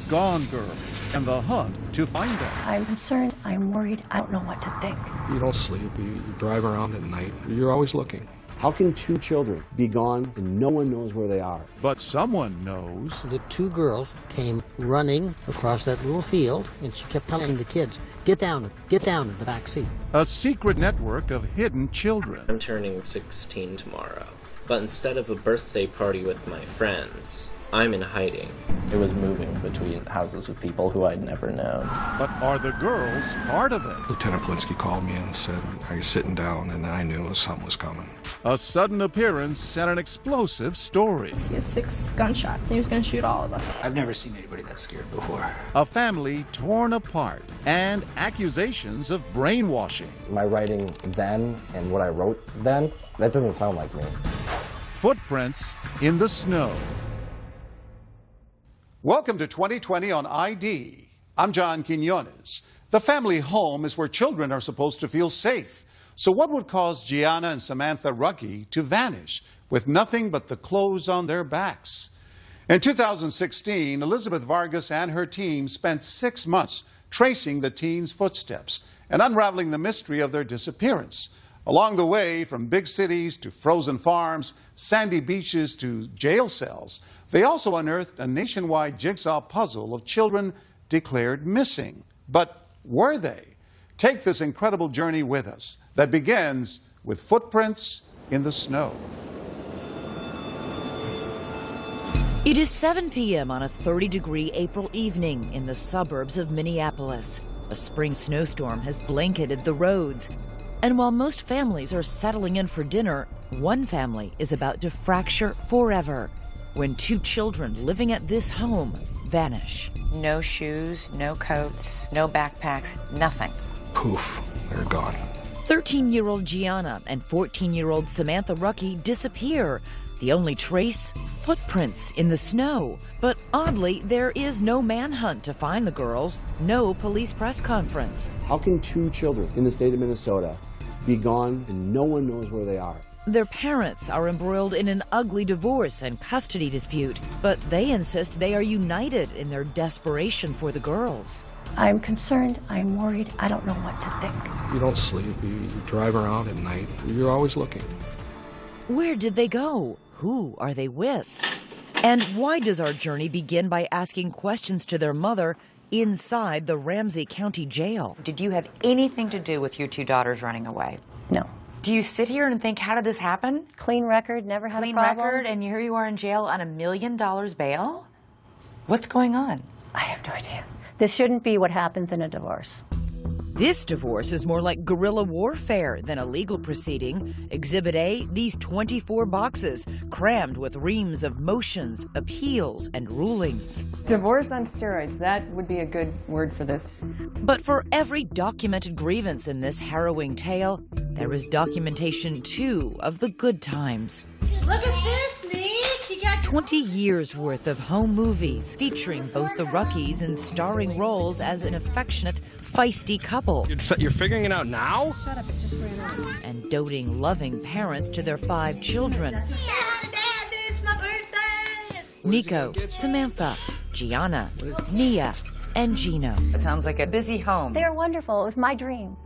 gone girls and the hunt to find them. I'm concerned. I'm worried. I don't know what to think. You don't sleep. You drive around at night. You're always looking. How can two children be gone and no one knows where they are? But someone knows. The two girls came running across that little field, and she kept telling the kids, get down in the back seat. A secret network of hidden children. I'm turning 16 tomorrow, but instead of a birthday party with my friends, I'm in hiding. It was moving between houses with people who I'd never known. But are the girls part of it? Lieutenant Polinsky called me and said, are you sitting down? And then I knew something was coming. A sudden appearance and an explosive story. He had 6 gunshots, and he was going to shoot all of us. I've never seen anybody that scared before. A family torn apart and accusations of brainwashing. My writing then and what I wrote then, that doesn't sound like me. Footprints in the snow. Welcome to 2020 on ID. I'm John Quinones. The family home is where children are supposed to feel safe. So what would cause Gianna and Samantha Rucky to vanish with nothing but the clothes on their backs? In 2016, Elizabeth Vargas and her team spent 6 months tracing the teens' footsteps and unraveling the mystery of their disappearance. Along the way, from big cities to frozen farms, sandy beaches to jail cells, they also unearthed a nationwide jigsaw puzzle of children declared missing. But were they? Take this incredible journey with us that begins with footprints in the snow. It is 7 p.m. on a 30-degree April evening in the suburbs of Minneapolis. A spring snowstorm has blanketed the roads. And while most families are settling in for dinner, one family is about to fracture forever when 2 children living at this home vanish. No shoes, no coats, no backpacks, nothing. Poof, they're gone. 13-year-old Gianna and 14-year-old Samantha Rucky disappear. The only trace? Footprints in the snow. But oddly, there is no manhunt to find the girls, no police press conference. How can two children in the state of Minnesota be gone and no one knows where they are? Their parents are embroiled in an ugly divorce and custody dispute, but they insist they are united in their desperation for the girls. I'm concerned. I'm worried. I don't know what to think. You don't sleep. You drive around at night. You're always looking. Where did they go? Who are they with? And why does our journey begin by asking questions to their mother inside the Ramsey County Jail? Did you have anything to do with your 2 daughters running away? No. Do you sit here and think, how did this happen? Clean record, never had a problem. Clean record, and here you are in jail on $1 million bail? What's going on? I have no idea. This shouldn't be what happens in a divorce. This divorce is more like guerrilla warfare than a legal proceeding. Exhibit A, these 24 boxes crammed with reams of motions, appeals, and rulings. Divorce on steroids, that would be a good word for this. But for every documented grievance in this harrowing tale, there is documentation, too, of the good times. Look at this, Nick! You got 20 years worth of home movies featuring both the Ruckys in starring roles as an affectionate, feisty couple. You're figuring it out now? Shut up, it just ran out. And doting, loving parents to their 5 children. Dad, it's my birthday! Nico, Samantha, Gianna, Nia, and Gino. It sounds like a busy home. They are wonderful. It was my dream.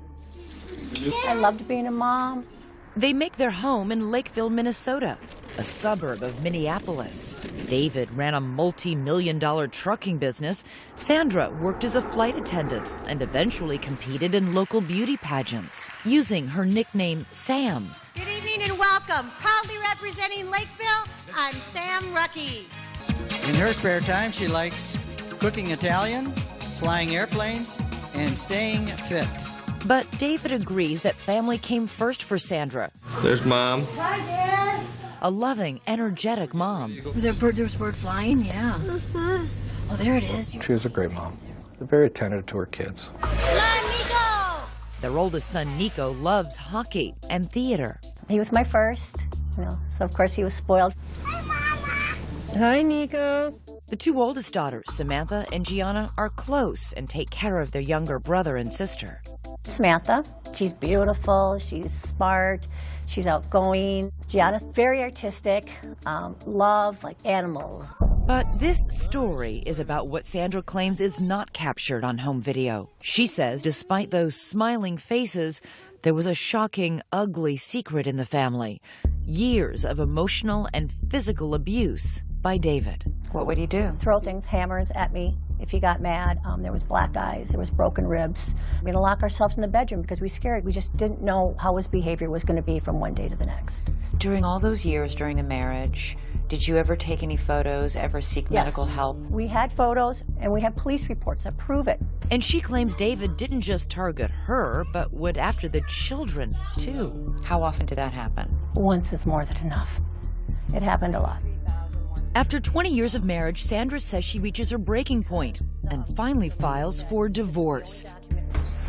I loved being a mom. They make their home in Lakeville, Minnesota, a suburb of Minneapolis. David ran a multi-million-dollar trucking business. Sandra worked as a flight attendant and eventually competed in local beauty pageants, using her nickname Sam. Good evening and welcome. Proudly representing Lakeville, I'm Sam Rucky. In her spare time, she likes cooking Italian, flying airplanes, and staying fit. But David agrees that family came first for Sandra. There's Mom. Hi, Dad. A loving, energetic mom. There was a bird flying, yeah. Oh, there it is. She was a great mom. Very attentive to her kids. Come on, Nico. Their oldest son, Nico, loves hockey and theater. He was my first, so of course he was spoiled. Hi, Nico. The 2 oldest daughters, Samantha and Gianna, are close and take care of their younger brother and sister. Samantha, she's beautiful, she's smart, she's outgoing. Gianna's very artistic, loves like animals. But this story is about what Sandra claims is not captured on home video. She says despite those smiling faces, there was a shocking, ugly secret in the family. Years of emotional and physical abuse by David. What would he do? Throw things, hammers at me if he got mad. There was black eyes, there was broken ribs. We had to lock ourselves in the bedroom because we were scared. We just didn't know how his behavior was going to be from one day to the next. During all those years during the marriage, did you ever take any photos, ever seek medical help? We had photos and we had police reports that prove it. And she claims David didn't just target her, but went after the children, too. How often did that happen? Once is more than enough. It happened a lot. After 20 years of marriage, Sandra says she reaches her breaking point and finally files for divorce.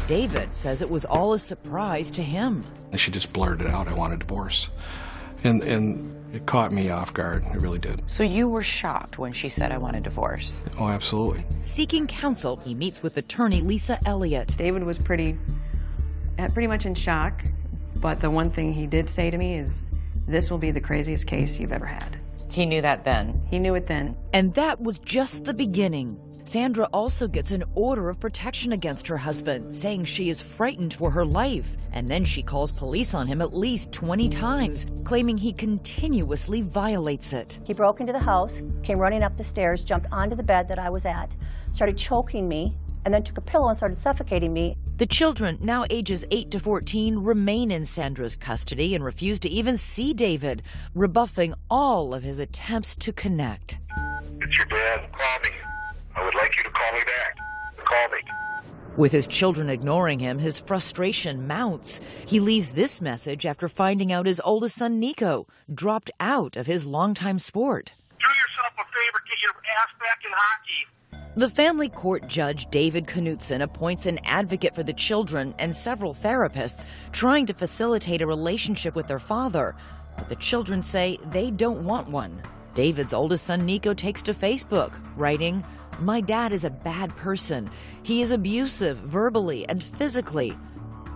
David says it was all a surprise to him. And she just blurted out, I want a divorce. And it caught me off guard, it really did. So you were shocked when she said, I want a divorce? Oh, absolutely. Seeking counsel, he meets with attorney Lisa Elliott. David was pretty much in shock, but the one thing he did say to me is, this will be the craziest case you've ever had. He knew that then? He knew it then. And that was just the beginning. Sandra also gets an order of protection against her husband, saying she is frightened for her life. And then she calls police on him at least 20 times, claiming he continuously violates it. He broke into the house, came running up the stairs, jumped onto the bed that I was at, started choking me, and then took a pillow and started suffocating me. The children, now ages 8 to 14, remain in Sandra's custody and refuse to even see David, rebuffing all of his attempts to connect. It's your dad. Call me. I would like you to call me back. Call me. With his children ignoring him, his frustration mounts. He leaves this message after finding out his oldest son, Nico, dropped out of his longtime sport. Do yourself a favor, get your ass back in hockey. The family court judge, David Knutson, appoints an advocate for the children and several therapists trying to facilitate a relationship with their father. But the children say they don't want one. David's oldest son, Nico, takes to Facebook, writing, "My dad is a bad person. He is abusive verbally and physically."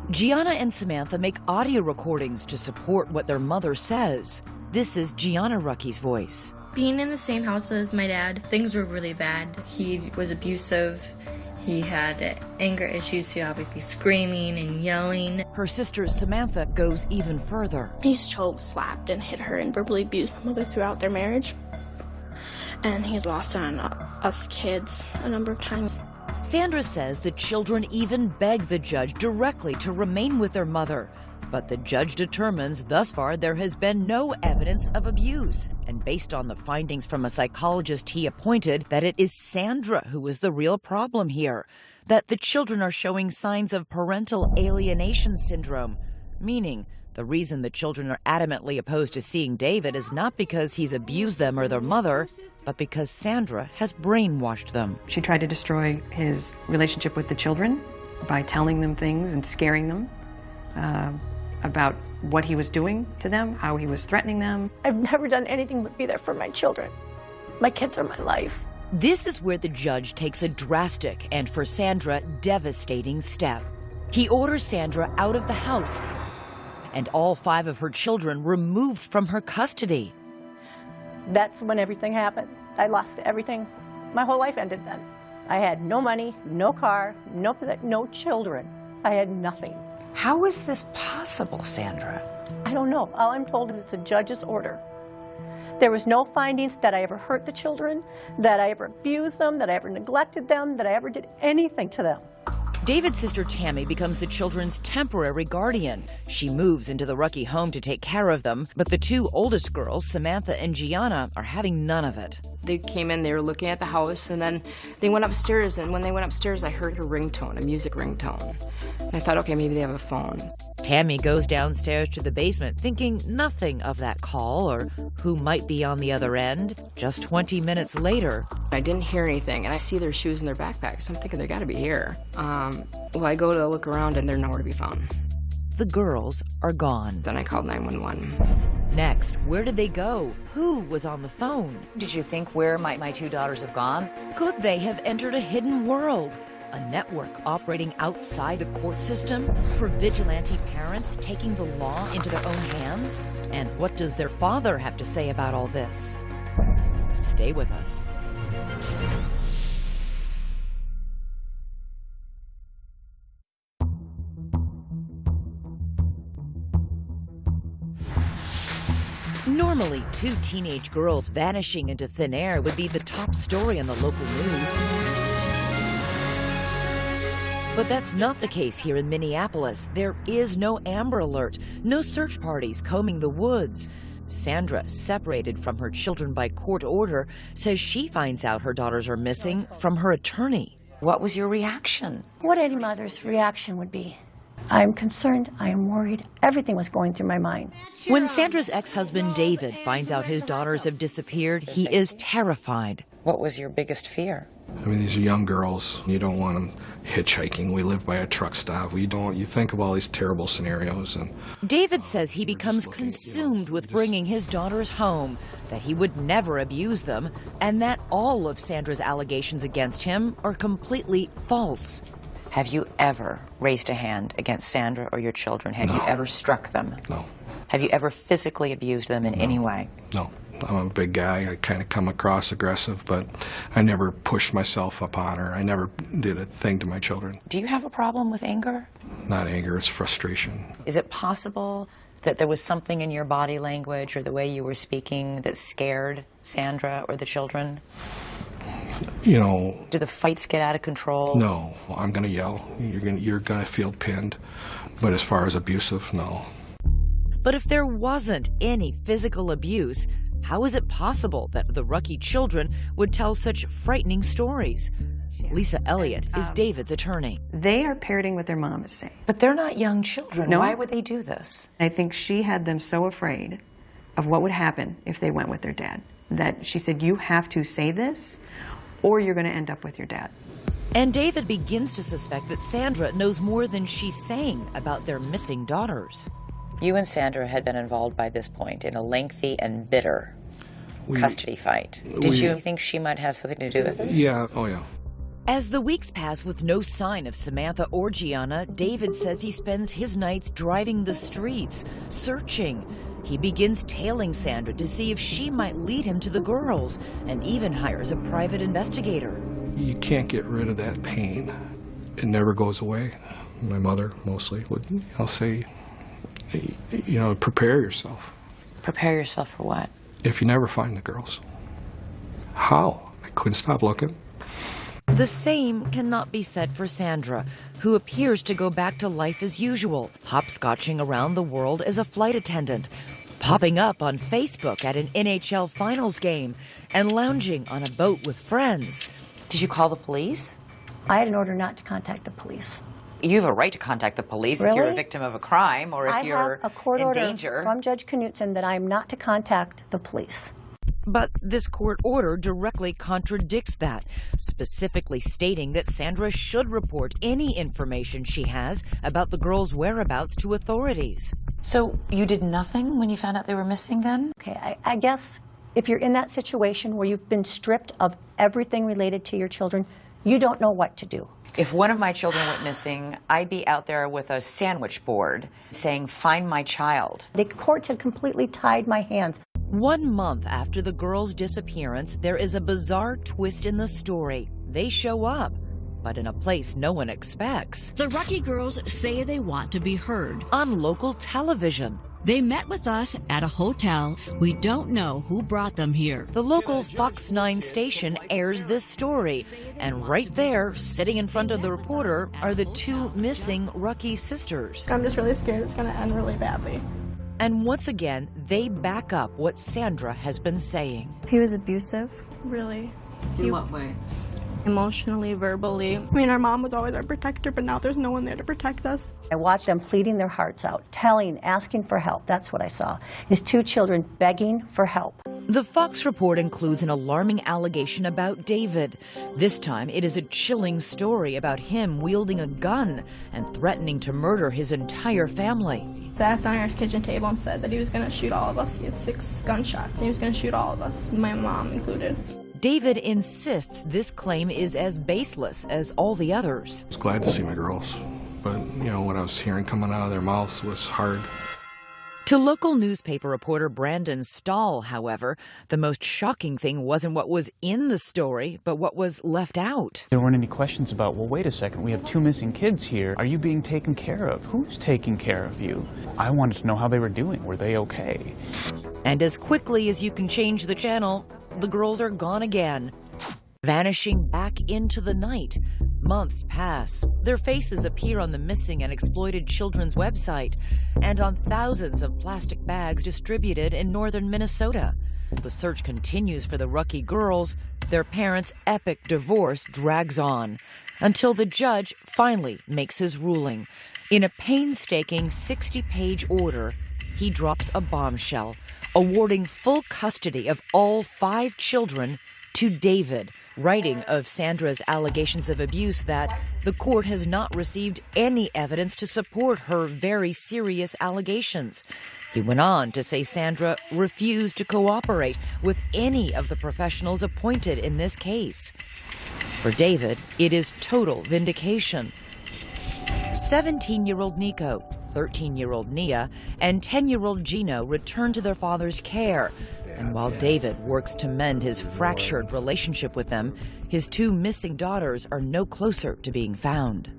Gianna and Samantha make audio recordings to support what their mother says. This is Gianna Rucky's voice. Being in the same house as my dad, things were really bad. He was abusive. He had anger issues. He'd always be screaming and yelling. Her sister Samantha goes even further. He's choked, slapped, and hit her and verbally abused my mother throughout their marriage. And he's lost on us kids a number of times. Sandra says the children even beg the judge directly to remain with their mother. But the judge determines thus far there has been no evidence of abuse. And based on the findings from a psychologist he appointed, that it is Sandra who is the real problem here. That the children are showing signs of parental alienation syndrome, meaning the reason the children are adamantly opposed to seeing David is not because he's abused them or their mother, but because Sandra has brainwashed them. She tried to destroy his relationship with the children by telling them things and scaring them about what he was doing to them, how he was threatening them. I've never done anything but be there for my children. My kids are my life. This is where the judge takes a drastic and, for Sandra, devastating step. He orders Sandra out of the house and all 5 of her children removed from her custody. That's when everything happened. I lost everything. My whole life ended then. I had no money, no car, no children. I had nothing. How is this possible, Sandra? I don't know. All I'm told is it's a judge's order. There was no findings that I ever hurt the children, that I ever abused them, that I ever neglected them, that I ever did anything to them. David's sister Tammy becomes the children's temporary guardian. She moves into the Rucky home to take care of them, but the 2 oldest girls, Samantha and Gianna, are having none of it. They came in, they were looking at the house, and then they went upstairs, and when they went upstairs, I heard a ringtone, a music ringtone. And I thought, okay, maybe they have a phone. Tammy goes downstairs to the basement, thinking nothing of that call or who might be on the other end. Just 20 minutes later, I didn't hear anything, and I see their shoes in their backpacks. So I'm thinking they gotta be here. Well, I go to look around, and they're nowhere to be found. the girls are gone. Then I called 911. Next, where did they go? Who was on the phone? Did you think, where might my 2 daughters have gone? Could they have entered a hidden world? A network operating outside the court system? For vigilante parents taking the law into their own hands? And what does their father have to say about all this? Stay with us. Normally, two teenage girls vanishing into thin air would be the top story on the local news. But that's not the case here in Minneapolis. There is no Amber Alert, no search parties combing the woods. Sandra, separated from her children by court order, says she finds out her daughters are missing from her attorney. What was your reaction? What any mother's reaction would be. I'm concerned, I am worried, everything was going through my mind. When Sandra's ex-husband David finds out his daughters have disappeared, he is terrified. What was your biggest fear? I mean, these are young girls. You don't want them hitchhiking. We live by a truck stop. You think of all these terrible scenarios. And David says he becomes consumed with bringing his daughters home, that he would never abuse them, and that all of Sandra's allegations against him are completely false. Have you ever raised a hand against Sandra or your children? Have you ever struck them? No. Have you ever physically abused them in any way? No. I'm a big guy. I kind of come across aggressive, but I never pushed myself upon her. I never did a thing to my children. Do you have a problem with anger? Not anger, it's frustration. Is it possible that there was something in your body language or the way you were speaking that scared Sandra or the children? You know... Do the fights get out of control? No. I'm going to yell. You're going to feel pinned. But as far as abusive, no. But if there wasn't any physical abuse, how is it possible that the Rucky children would tell such frightening stories? Lisa Elliott is David's attorney. They are parroting what their mom is saying. But they're not young children. No. Why would they do this? I think she had them so afraid of what would happen if they went with their dad that she said, you have to say this or you're going to end up with your dad. And David begins to suspect that Sandra knows more than she's saying about their missing daughters. You and Sandra had been involved by this point in a lengthy and bitter custody fight. Did you think she might have something to do with this? Yeah, oh yeah. As the weeks pass with no sign of Samantha or Gianna, David says he spends his nights driving the streets, searching. He begins tailing Sandra to see if she might lead him to the girls, and even hires a private investigator. You can't get rid of that pain. It never goes away. My mother, mostly, I'll say, you know, prepare yourself. Prepare yourself for what? If you never find the girls. How? I couldn't stop looking. The same cannot be said for Sandra, who appears to go back to life as usual, hopscotching around the world as a flight attendant, popping up on Facebook at an NHL Finals game, and lounging on a boat with friends. Did you call the police? I had an order not to contact the police. You have a right to contact the police if you're a victim of a crime or if you're I have a court in order danger. from Judge Knutson that I am not to contact the police. But this court order directly contradicts that, specifically stating that Sandra should report any information she has about the girls' whereabouts to authorities. So you did nothing when you found out they were missing then? Okay, I guess if you're in that situation where you've been stripped of everything related to your children, you don't know what to do. If one of my children went missing, I'd be out there with a sandwich board saying, find my child. The courts had completely tied my hands. 1 month after the girls' disappearance, there is a bizarre twist in the story. They show up, but in a place no one expects. The Rucky girls say they want to be heard. On local television. They met with us at a hotel. We don't know who brought them here. The local Fox 9 station airs this story, and right there, sitting in front of the reporter, are the two missing Rucky sisters. I'm just really scared it's going to end really badly. And once again, they back up what Sandra has been saying. He was abusive. Really. In what way? Emotionally, verbally. I mean, our mom was always our protector, but now there's no one there to protect us. I watched them pleading their hearts out, telling, asking for help. That's what I saw. His two children begging for help. The Fox report includes an alarming allegation about David. This time, it is a chilling story about him wielding a gun and threatening to murder his entire family. He sat on our kitchen table and said that he was going to shoot all of us. He had 6 gunshots, and he was going to shoot all of us, my mom included. David insists this claim is as baseless as all the others. I was glad to see my girls, but, you know, what I was hearing coming out of their mouths was hard. To local newspaper reporter Brandon Stahl, however, the most shocking thing wasn't what was in the story, but what was left out. There weren't any questions about, well, wait a second, we have 2 missing kids here. Are you being taken care of? Who's taking care of you? I wanted to know how they were doing. Were they okay? And as quickly as you can change the channel, the girls are gone again, vanishing back into the night. Months pass. Their faces appear on the Missing and Exploited Children's website and on thousands of plastic bags distributed in northern Minnesota. The search continues for the Rucky girls. Their parents' epic divorce drags on until the judge finally makes his ruling. In a painstaking 60-page order, he drops a bombshell, awarding full custody of all 5 children to David, writing of Sandra's allegations of abuse that the court has not received any evidence to support her very serious allegations. He went on to say Sandra refused to cooperate with any of the professionals appointed in this case. For David, it is total vindication. 17-year-old Nico, 13-year-old Nia, and 10-year-old Gino return to their father's care. And while David works to mend his fractured relationship with them, his 2 missing daughters are no closer to being found.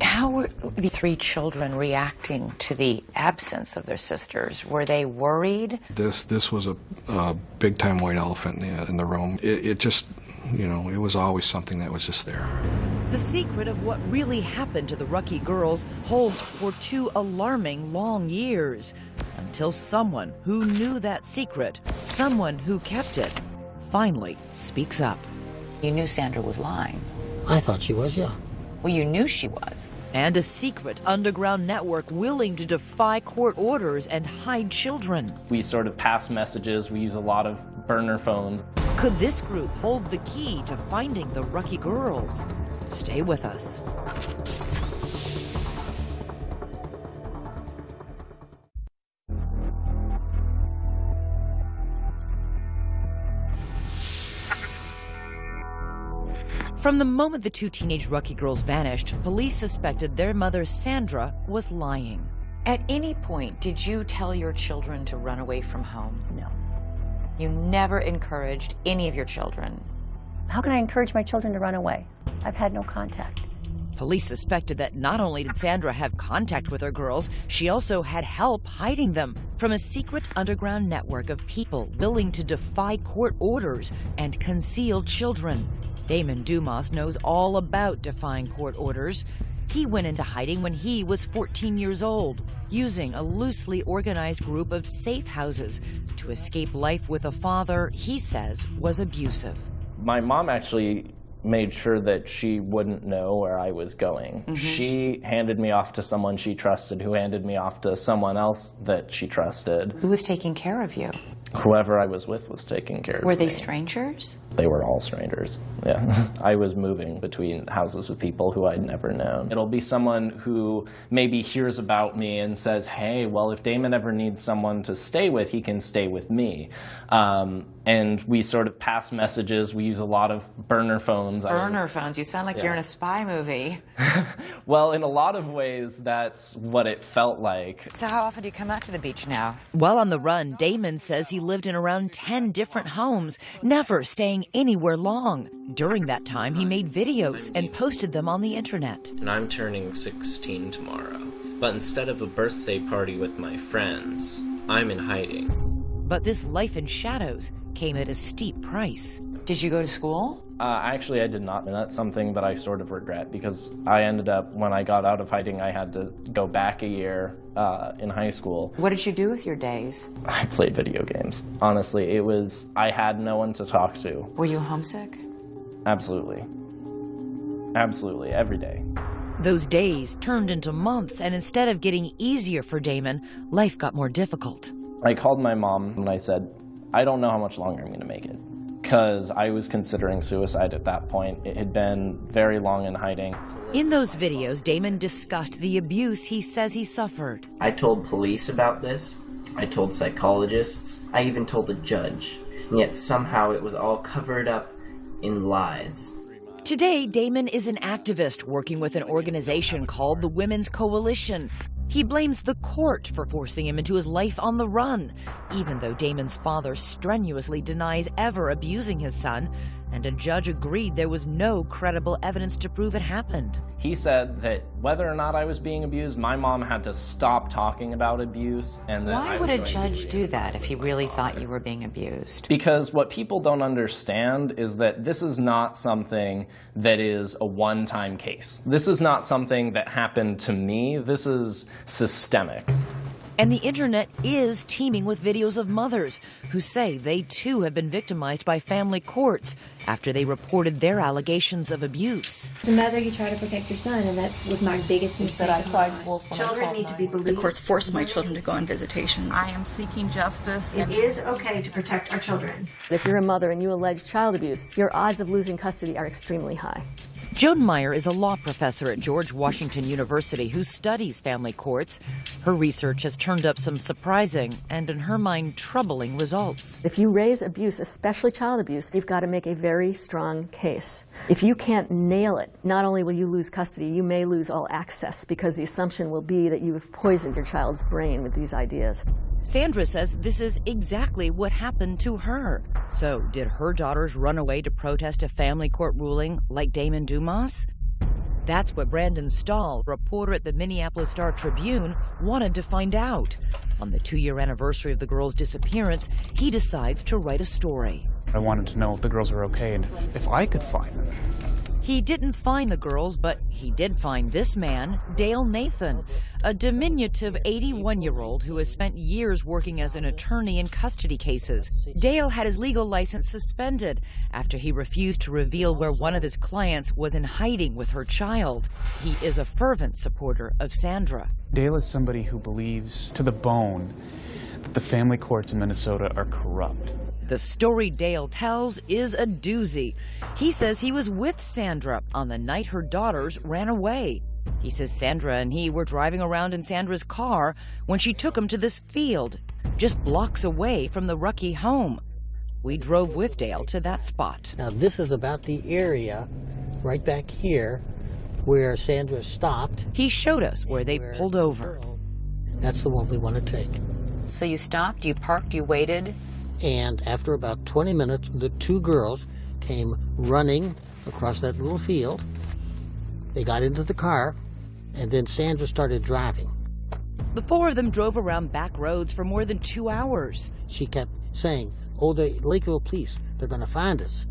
How were the 3 children reacting to the absence of their sisters? Were they worried? This was a big-time white elephant in the room. It just, you know, it was always something that was just there. The secret of what really happened to the Rucky girls holds for 2 alarming long years, until someone who knew that secret, someone who kept it, finally speaks up. You knew Sandra was lying. I thought she was, yeah. Well, you knew she was. And a secret underground network willing to defy court orders and hide children. We sort of pass messages. We use a lot of burner phones. Could this group hold the key to finding the Rucky girls? Stay with us. From the moment the 2 teenage Rucky girls vanished, police suspected their mother, Sandra, was lying. At any point, did you tell your children to run away from home? No. You never encouraged any of your children? How can I encourage my children to run away? I've had no contact. Police suspected that not only did Sandra have contact with her girls, she also had help hiding them from a secret underground network of people willing to defy court orders and conceal children. Damon Dumas knows all about defying court orders. He went into hiding when he was 14 years old, using a loosely organized group of safe houses to escape life with a father he says was abusive. My mom actually made sure that she wouldn't know where I was going. Mm-hmm. She handed me off to someone she trusted, who handed me off to someone else that she trusted. Who was taking care of you? Whoever I was with was taking care of me. Were they strangers? They were all strangers, yeah. I was moving between houses with people who I'd never known. It'll be someone who maybe hears about me and says, hey, well, if Damon ever needs someone to stay with, he can stay with me. And we sort of pass messages. We use a lot of burner phones. Burner phones? You sound like you're in a spy movie. Well, in a lot of ways, that's what it felt like. So how often do you come out to the beach now? While on the run, Damon says he lived in around 10 different homes, never staying anywhere long. During that time, he made videos and posted them on the internet. And I'm turning 16 tomorrow. But instead of a birthday party with my friends, I'm in hiding. But this life in shadows came at a steep price. Did you go to school? Actually, I did not, and that's something that I sort of regret, because I ended up, when I got out of hiding, I had to go back a year in high school. What did you do with your days? I played video games. Honestly, I had no one to talk to. Were you homesick? Absolutely. Absolutely, every day. Those days turned into months, and instead of getting easier for Damon, life got more difficult. I called my mom and I said, I don't know how much longer I'm going to make it, because I was considering suicide at that point. It had been very long in hiding. In those videos, Damon discussed the abuse he says he suffered. I told police about this. I told psychologists. I even told a judge. And yet somehow it was all covered up in lies. Today, Damon is an activist working with an organization called the Women's Coalition. He blames the court for forcing him into his life on the run, even though Damon's father strenuously denies ever abusing his son, and a judge agreed there was no credible evidence to prove it happened. He said that whether or not I was being abused, my mom had to stop talking about abuse, and that Why would a judge do that if he really thought you were being abused? Because what people don't understand is that this is not something that is a one-time case. This is not something that happened to me. This is systemic. And the internet is teeming with videos of mothers who say they too have been victimized by family courts after they reported their allegations of abuse. As a mother, you try to protect your son, and that was my biggest mistake. I cried wolf when Children need to be believed. The courts forced my children to go on visitations. I am seeking justice. It is okay to protect our children. If you're a mother and you allege child abuse, your odds of losing custody are extremely high. Joan Meyer is a law professor at George Washington University who studies family courts. Her research has turned up some surprising and, in her mind, troubling results. If you raise abuse, especially child abuse, you've got to make a very strong case. If you can't nail it, not only will you lose custody, you may lose all access because the assumption will be that you have poisoned your child's brain with these ideas. Sandra says this is exactly what happened to her. So, did her daughters run away to protest a family court ruling like Damon Dumas? That's what Brandon Stahl, reporter at the Minneapolis Star-Tribune, wanted to find out. On the 2-year anniversary of the girls' disappearance, he decides to write a story. I wanted to know if the girls were okay and if I could find them. He didn't find the girls, but he did find this man, Dale Nathan, a diminutive 81-year-old who has spent years working as an attorney in custody cases. Dale had his legal license suspended after he refused to reveal where one of his clients was in hiding with her child. He is a fervent supporter of Sandra. Dale is somebody who believes to the bone that the family courts in Minnesota are corrupt. The story Dale tells is a doozy. He says he was with Sandra on the night her daughters ran away. He says Sandra and he were driving around in Sandra's car when she took him to this field, just blocks away from the Rucky home. We drove with Dale to that spot. Now this is about the area right back here where Sandra stopped. He showed us where they pulled over. That's the one we want to take. So you stopped, you parked, you waited? And after about 20 minutes, the 2 girls came running across that little field. They got into the car, and then Sandra started driving. The 4 of them drove around back roads for more than 2 hours. She kept saying, "Oh, the Lakeville police, they're going to find us."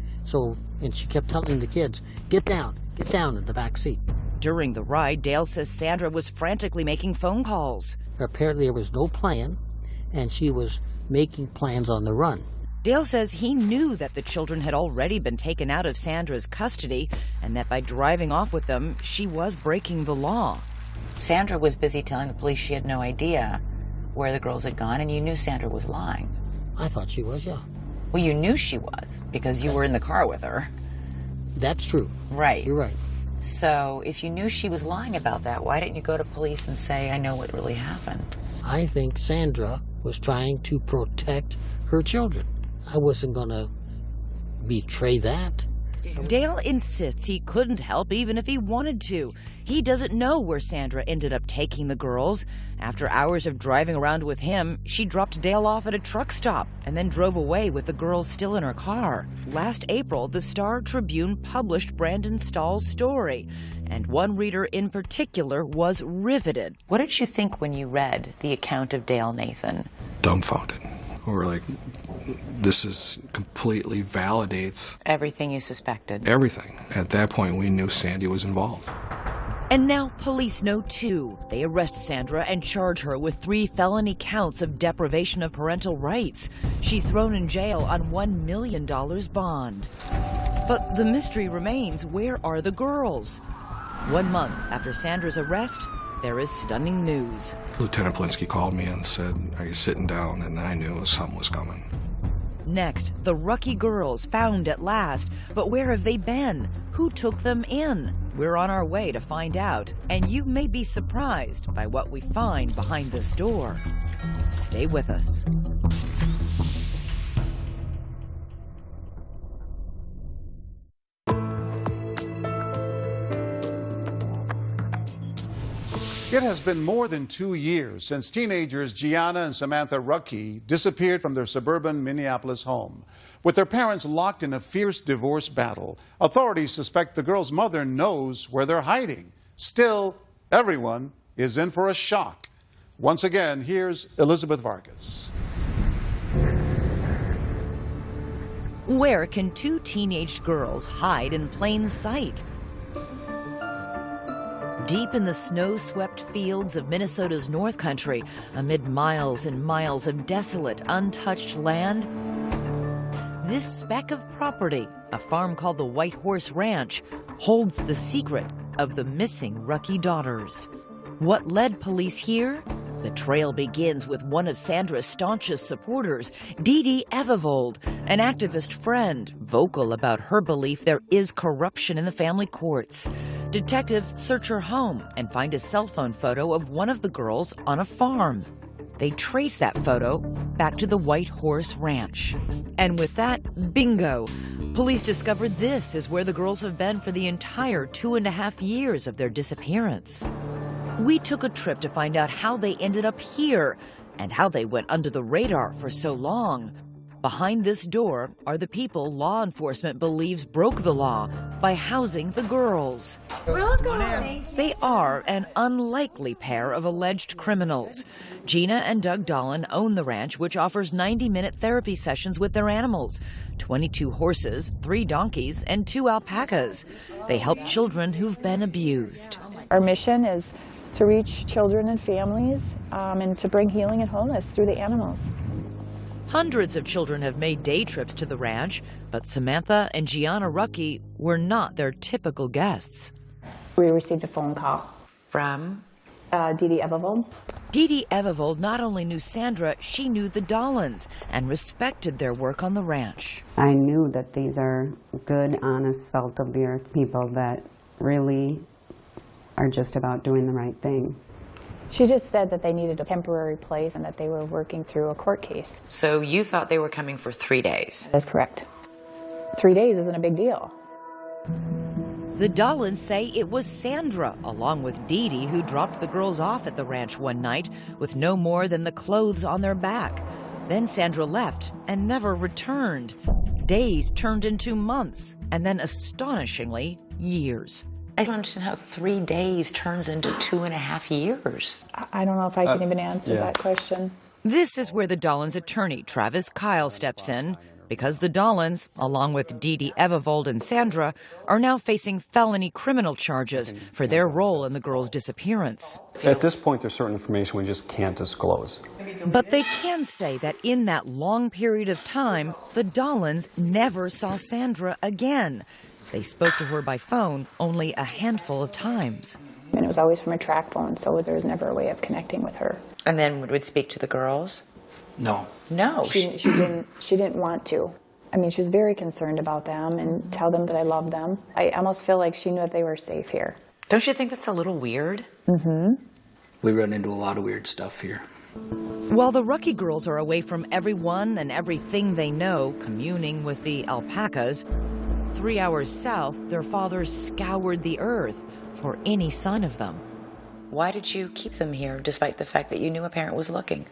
And she kept telling the kids, get down in the back seat. During the ride, Dale says Sandra was frantically making phone calls. Apparently there was no plan, and she was making plans on the run. Dale says he knew that the children had already been taken out of Sandra's custody and that by driving off with them, she was breaking the law. Sandra was busy telling the police she had no idea where the girls had gone, and you knew Sandra was lying. I thought she was, yeah. Well, you knew she was because you were in the car with her. That's true. Right. You're right. So if you knew she was lying about that, why didn't you go to police and say, I know what really happened? I think Sandra was trying to protect her children. I wasn't going to betray that. Dale insists he couldn't help even if he wanted to. He doesn't know where Sandra ended up taking the girls. After hours of driving around with him, she dropped Dale off at a truck stop and then drove away with the girls still in her car. Last April, the Star-Tribune published Brandon Stahl's story, and one reader in particular was riveted. What did you think when you read the account of Dale Nathan? Dumbfounded. Or like, this is completely validates everything you suspected. Everything. At that point, we knew Sandy was involved. And now police know too. They arrest Sandra and charge her with 3 felony counts of deprivation of parental rights. She's thrown in jail on $1 million bond. But the mystery remains, where are the girls? 1 month after Sandra's arrest, there is stunning news. Lieutenant Polinsky called me and said, "Are you sitting down?" And I knew something was coming. Next, the Rucky girls found at last. But where have they been? Who took them in? We're on our way to find out. And you may be surprised by what we find behind this door. Stay with us. It has been more than 2 years since teenagers Gianna and Samantha Rucky disappeared from their suburban Minneapolis home. With their parents locked in a fierce divorce battle, authorities suspect the girls' mother knows where they're hiding. Still, everyone is in for a shock. Once again, here's Elizabeth Vargas. Where can two teenage girls hide in plain sight? Deep in the snow-swept fields of Minnesota's North Country, amid miles and miles of desolate, untouched land, this speck of property, a farm called the White Horse Ranch, holds the secret of the missing Rucky daughters. What led police here? The trail begins with one of Sandra's staunchest supporters, E11, an activist friend, vocal about her belief there is corruption in the family courts. Detectives search her home and find a cell phone photo of one of the girls on a farm. They trace that photo back to the White Horse Ranch. And with that, bingo! Police discovered this is where the girls have been for the entire 2.5 years of their disappearance. We took a trip to find out how they ended up here and how they went under the radar for so long. Behind this door are the people law enforcement believes broke the law by housing the girls. They are an unlikely pair of alleged criminals. Gina and Doug Dolan own the ranch, which offers 90-minute therapy sessions with their animals. 22 horses, 3 donkeys, and 2 alpacas. They help children who've been abused. Our mission is to reach children and families and to bring healing and wholeness through the animals. Hundreds of children have made day trips to the ranch, but Samantha and Gianna Rucky were not their typical guests. We received a phone call from Dee Ebevold. Dee Ebevold not only knew Sandra, she knew the Dolans and respected their work on the ranch. I knew that these are good, honest, salt-of-the-earth people that really are just about doing the right thing. She just said that they needed a temporary place and that they were working through a court case. So you thought they were coming for 3 days? That's correct. 3 days isn't a big deal. The Dolans say it was Sandra, along with Dee Dee, who dropped the girls off at the ranch one night with no more than the clothes on their back. Then Sandra left and never returned. Days turned into months, and then astonishingly, years. I don't understand how 3 days turns into 2.5 years. I don't know if I can even answer that question. This is where the Dolans' attorney, Travis Kyle, steps in, because the Dolans, along with Dee Ebevold and Sandra, are now facing felony criminal charges for their role in the girls' disappearance. At this point, there's certain information we just can't disclose. But they can say that in that long period of time, the Dolans never saw Sandra again. They spoke to her by phone only a handful of times. And it was always from a track phone, so there was never a way of connecting with her. And then would speak to the girls? No. No. She didn't want to. I mean, she was very concerned about them and tell them that I love them. I almost feel like she knew that they were safe here. Don't you think that's a little weird? Mm-hmm. We run into a lot of weird stuff here. While the Rucky girls are away from everyone and everything they know, communing with the alpacas, 3 hours south, their father scoured the earth for any sign of them. Why did you keep them here, despite the fact that you knew a parent was looking?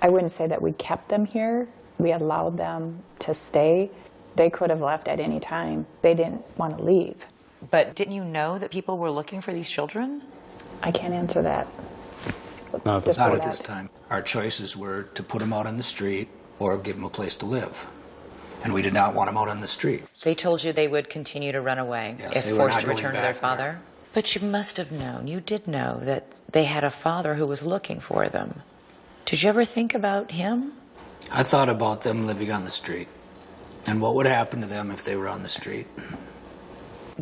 I wouldn't say that we kept them here. We allowed them to stay. They could have left at any time. They didn't want to leave. But didn't you know that people were looking for these children? I can't answer that. Not at this time. Our choices were to put them out on the street or give them a place to live. And we did not want them out on the street. They told you they would continue to run away if forced to return to their father? But you must have known, you did know that they had a father who was looking for them. Did you ever think about him? I thought about them living on the street and what would happen to them if they were on the street.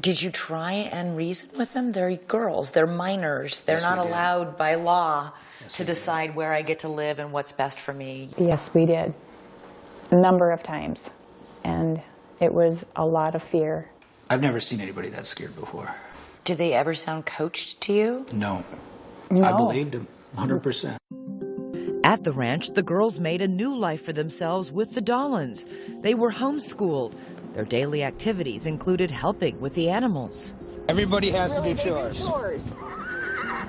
Did you try and reason with them? They're girls, they're minors, they're not allowed by law to decide where I get to live and what's best for me. Yes, we did. A number of times. And it was a lot of fear. I've never seen anybody that scared before. Did they ever sound coached to you? No. No. I believed them, 100%. At the ranch, the girls made a new life for themselves with the Dolans. They were homeschooled. Their daily activities included helping with the animals. Everybody has to do chores.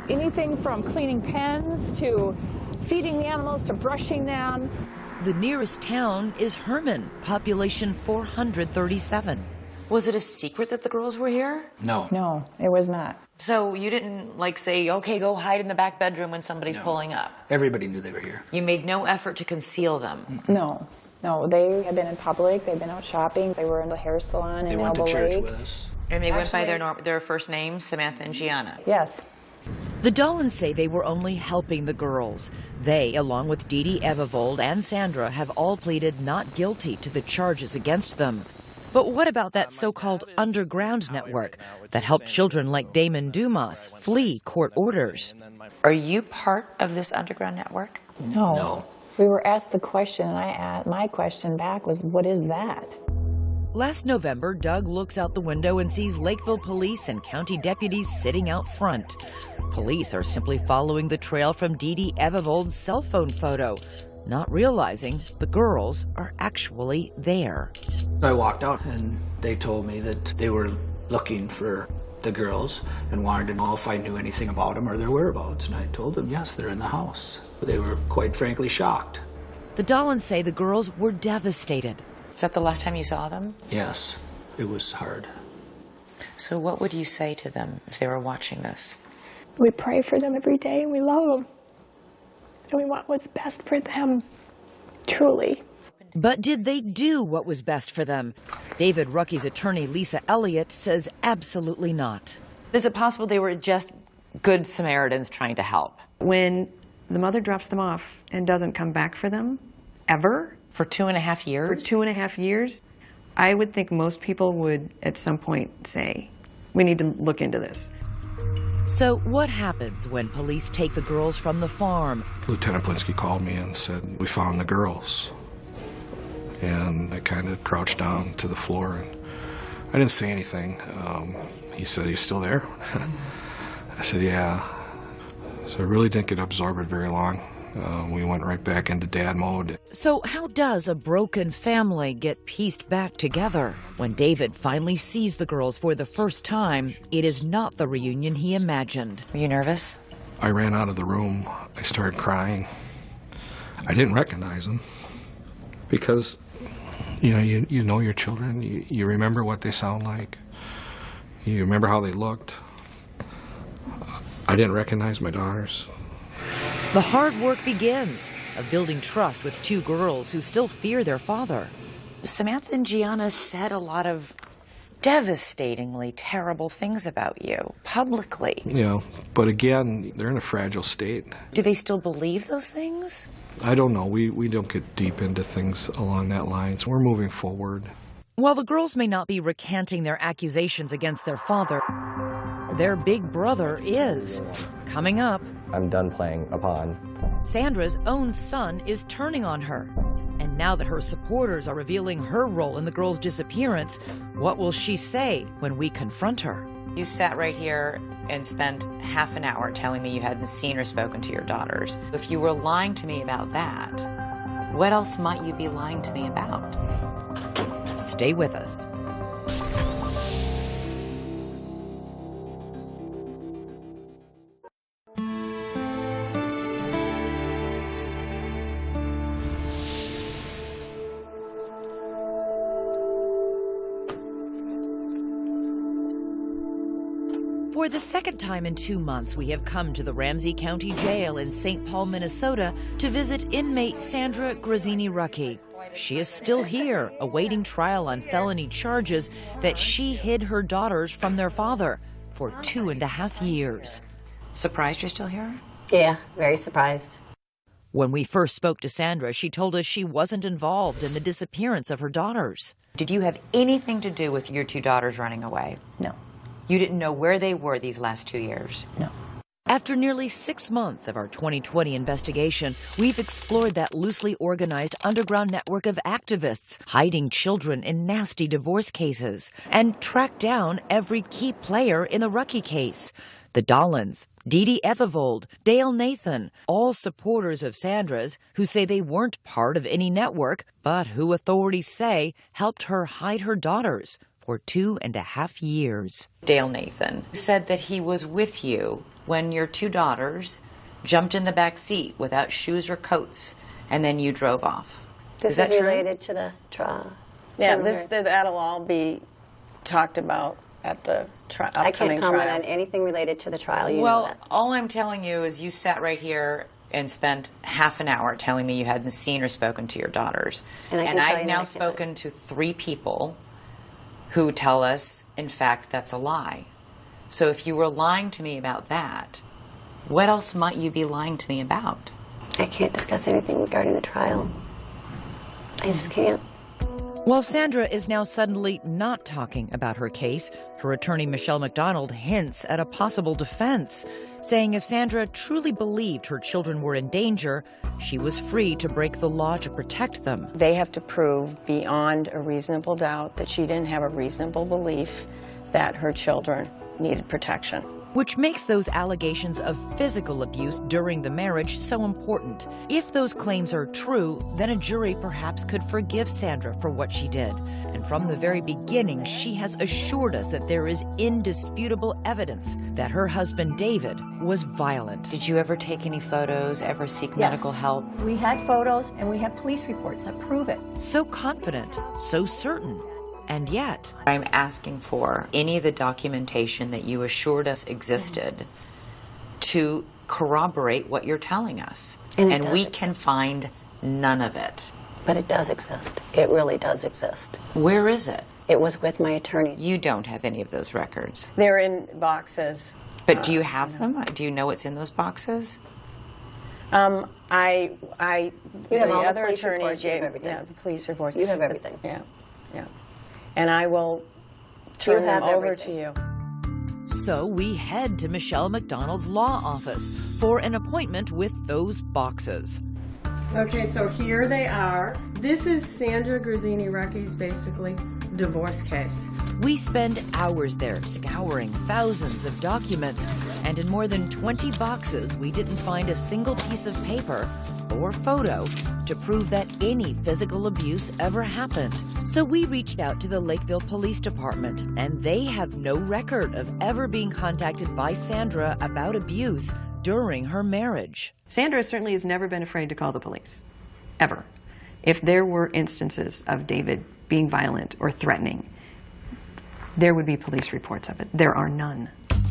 Anything from cleaning pens to feeding the animals to brushing them. The nearest town is Herman, population 437. Was it a secret that the girls were here? No. No, it was not. So you didn't like say, okay, go hide in the back bedroom when somebody's pulling up? Everybody knew they were here. You made no effort to conceal them? No. No, they had been in public, they'd been out shopping, they were in the hair salon in Elbow Lake. They went to church with us. And they went by their first names, Samantha and Gianna? Yes. The Dollins say they were only helping the girls. They, along with Dee Dee Evevold and Sandra, have all pleaded not guilty to the charges against them. But what about that so-called underground network that helped children like Damon Dumas flee court orders? Are you part of this underground network? No. No. We were asked the question, and my question back was, what is that? Last November, Doug looks out the window and sees Lakeville police and county deputies sitting out front. Police are simply following the trail from Dee Dee Evevold's cell phone photo, not realizing the girls are actually there. I walked out and they told me that they were looking for the girls and wanted to know if I knew anything about them or their whereabouts. And I told them, yes, they're in the house. They were quite frankly shocked. The Dollins say the girls were devastated. Is that the last time you saw them? Yes, it was hard. So what would you say to them if they were watching this? We pray for them every day, and we love them. And we want what's best for them, truly. But did they do what was best for them? David Rucky's attorney, Lisa Elliott, says absolutely not. Is it possible they were just good Samaritans trying to help? When the mother drops them off and doesn't come back for them, ever. For 2.5 years? For 2.5 years, I would think most people would at some point say, we need to look into this. So what happens when police take the girls from the farm? Lieutenant Plinsky called me and said, we found the girls. And I kind of crouched down to the floor and I didn't say anything. He said, are you still there? I said, yeah. So I really didn't get absorbed very long. We went right back into dad mode. So how does a broken family get pieced back together? When David finally sees the girls for the first time, it is not the reunion he imagined. Were you nervous? I ran out of the room. I started crying. I didn't recognize them because, you know your children. You remember what they sound like. You remember how they looked. I didn't recognize my daughters. The hard work begins of building trust with two girls who still fear their father. Samantha and Gianna said a lot of devastatingly terrible things about you, publicly. Yeah, but again, they're in a fragile state. Do they still believe those things? I don't know. We don't get deep into things along that line, so we're moving forward. While the girls may not be recanting their accusations against their father, their big brother is. Coming up, I'm done playing a pawn. Sandra's own son is turning on her. And now that her supporters are revealing her role in the girl's disappearance, what will she say when we confront her? You sat right here and spent half an hour telling me you hadn't seen or spoken to your daughters. If you were lying to me about that, what else might you be lying to me about? Stay with us. For the second time in 2 months, we have come to the Ramsey County Jail in St. Paul, Minnesota, to visit inmate Sandra Grazzini-Rucky. She is still here, awaiting trial on felony charges that she hid her daughters from their father for 2.5 years. Surprised you're still here? Yeah, very surprised. When we first spoke to Sandra, she told us she wasn't involved in the disappearance of her daughters. Did you have anything to do with your two daughters running away? No. You didn't know where they were these last 2 years? No. After nearly 6 months of our 2020 investigation, we've explored that loosely organized underground network of activists hiding children in nasty divorce cases and tracked down every key player in the Rucky case. The Dollins, Dee Dee Evevold, Dale Nathan, all supporters of Sandra's who say they weren't part of any network, but who authorities say helped her hide her daughters for 2.5 years. Dale Nathan said that he was with you when your two daughters jumped in the back seat without shoes or coats, and then you drove off. This is that is true? related to the trial. Yeah, that'll all be talked about at the upcoming trial. I can't comment on anything related to the trial. You know Well, that. all I'm telling you is you sat right here and spent half an hour telling me you hadn't seen or spoken to your daughters. And I've now spoken to 3 people who tell us, in fact, that's a lie. So if you were lying to me about that, what else might you be lying to me about? I can't discuss anything regarding the trial. I just can't. While Sandra is now suddenly not talking about her case, her attorney Michelle McDonald hints at a possible defense, saying if Sandra truly believed her children were in danger, she was free to break the law to protect them. They have to prove beyond a reasonable doubt that she didn't have a reasonable belief that her children needed protection. Which makes those allegations of physical abuse during the marriage so important. If those claims are true, then a jury perhaps could forgive Sandra for what she did. And from the very beginning, she has assured us that there is indisputable evidence that her husband, David, was violent. Did you ever take any photos, ever seek medical help? We had photos and we have police reports that prove it. So confident, so certain. And yet, I'm asking for any of the documentation that you assured us existed to corroborate what you're telling us. And we can find none of it. But it does exist. It really does exist. Where is it? It was with my attorney. You don't have any of those records. They're in boxes. But do you have them? Do you know what's in those boxes? You have the all the other police attorney reports, you have gave, everything. yeah, the police reports. You have everything. Yeah. And I will turn them over to you. So we head to Michelle McDonald's law office for an appointment with those boxes. Okay, so here they are. This is Sandra Grazzini-Recky's basically divorce case. We spend hours there scouring thousands of documents, and in more than 20 boxes, we didn't find a single piece of paper or photo to prove that any physical abuse ever happened. So we reached out to the Lakeville Police Department, and they have no record of ever being contacted by Sandra about abuse during her marriage. Sandra certainly has never been afraid to call the police, ever. If there were instances of David being violent or threatening, there would be police reports of it. There are none.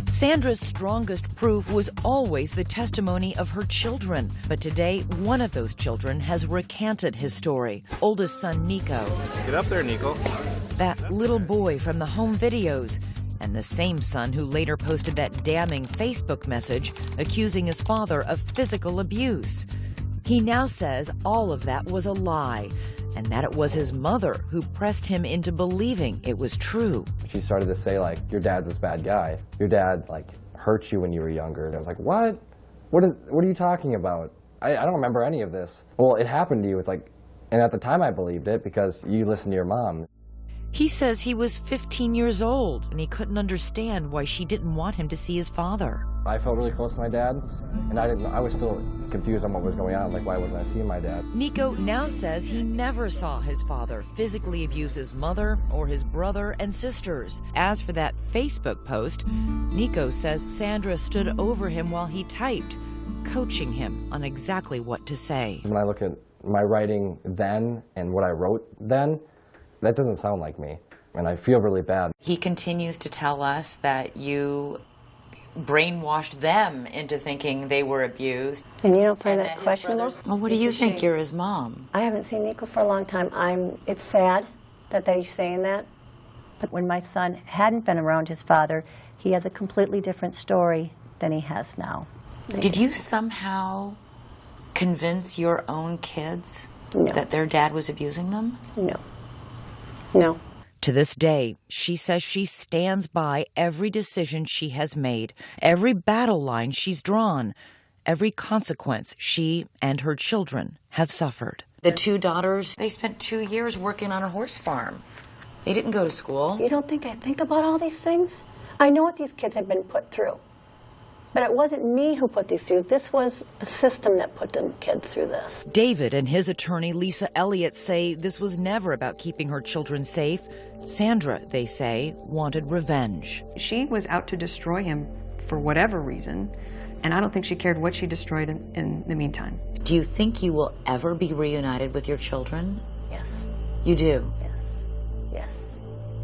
Sandra's strongest proof was always the testimony of her children. But today, one of those children has recanted his story. Oldest son, Nico. Get up there, Nico. That little boy from the home videos. And the same son who later posted that damning Facebook message accusing his father of physical abuse. He now says all of that was a lie, and that it was his mother who pressed him into believing it was true. She started to say, like, your dad's this bad guy. Your dad, like, hurt you when you were younger. And I was like, what? What are you talking about? I don't remember any of this. Well, it happened to you. It's like, and at the time I believed it because you listened to your mom. He says he was 15 years old and he couldn't understand why she didn't want him to see his father. I felt really close to my dad, and I was still confused on what was going on. Like, why wasn't I seeing my dad? Nico now says he never saw his father physically abuse his mother or his brother and sisters. As for that Facebook post, Nico says Sandra stood over him while he typed, coaching him on exactly what to say. When I look at my writing then and what I wrote then, that doesn't sound like me, and I feel really bad. He continues to tell us that you brainwashed them into thinking they were abused. And you don't find that questionable? Well, what do you think? You're his mom. I haven't seen Nico for a long time. It's sad that he's saying that. But when my son hadn't been around his father, he has a completely different story than he has now. Did you somehow convince your own kids that their dad was abusing them? No. No. To this day, she says she stands by every decision she has made, every battle line she's drawn, every consequence she and her children have suffered. The two daughters, they spent 2 years working on a horse farm. They didn't go to school. You don't think I think about all these things? I know what these kids have been put through. But it wasn't me who put these through. This was the system that put them kids through this. David and his attorney, Lisa Elliott, say this was never about keeping her children safe. Sandra, they say, wanted revenge. She was out to destroy him for whatever reason, and I don't think she cared what she destroyed in the meantime. Do you think you will ever be reunited with your children? Yes. You do? Yes. Yes.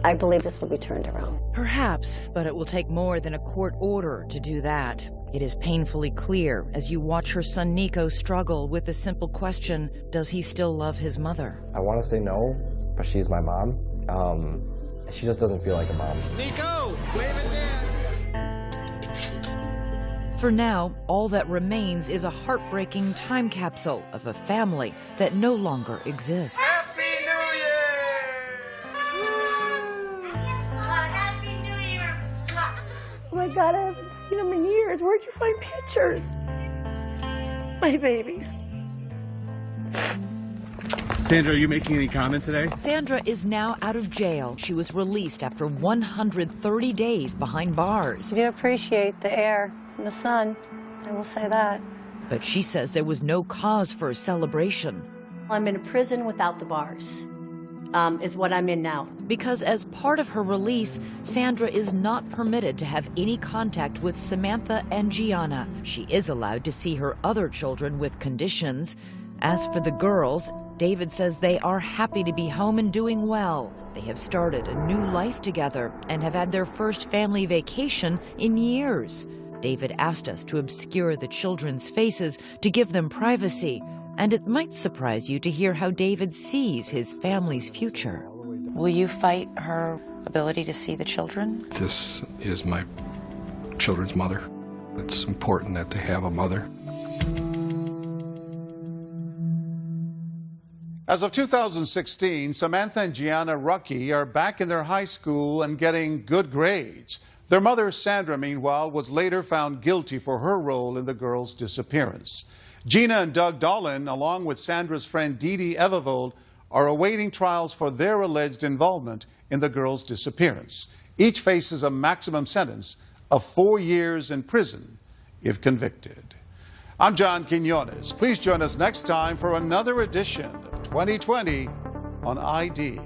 I believe this will be turned around. Perhaps, but it will take more than a court order to do that. It is painfully clear as you watch her son Nico struggle with the simple question, does he still love his mother? I want to say no, but she's my mom. She just doesn't feel like a mom. Nico, wave at Dad. For now, all that remains is a heartbreaking time capsule of a family that no longer exists. Happy New Year! Happy New Year! Oh my God, I haven't seen them in years. Where'd you find pictures? My babies. Sandra, are you making any comment today? Sandra is now out of jail. She was released after 130 days behind bars. I do appreciate the air and the sun. I will say that. But she says there was no cause for a celebration. I'm in a prison without the bars, is what I'm in now. Because as part of her release, Sandra is not permitted to have any contact with Samantha and Gianna. She is allowed to see her other children with conditions. As for the girls, David says they are happy to be home and doing well. They have started a new life together and have had their first family vacation in years. David asked us to obscure the children's faces to give them privacy, and it might surprise you to hear how David sees his family's future. Will you fight her ability to see the children? This is my children's mother. It's important that they have a mother. As of 2016, Samantha and Gianna Rucky are back in their high school and getting good grades. Their mother, Sandra, meanwhile, was later found guilty for her role in the girls' disappearance. Gina and Doug Dolan, along with Sandra's friend Dee Dee Evervold, are awaiting trials for their alleged involvement in the girls' disappearance. Each faces a maximum sentence of 4 years in prison if convicted. I'm John Quinones. Please join us next time for another edition of 2020 on ID.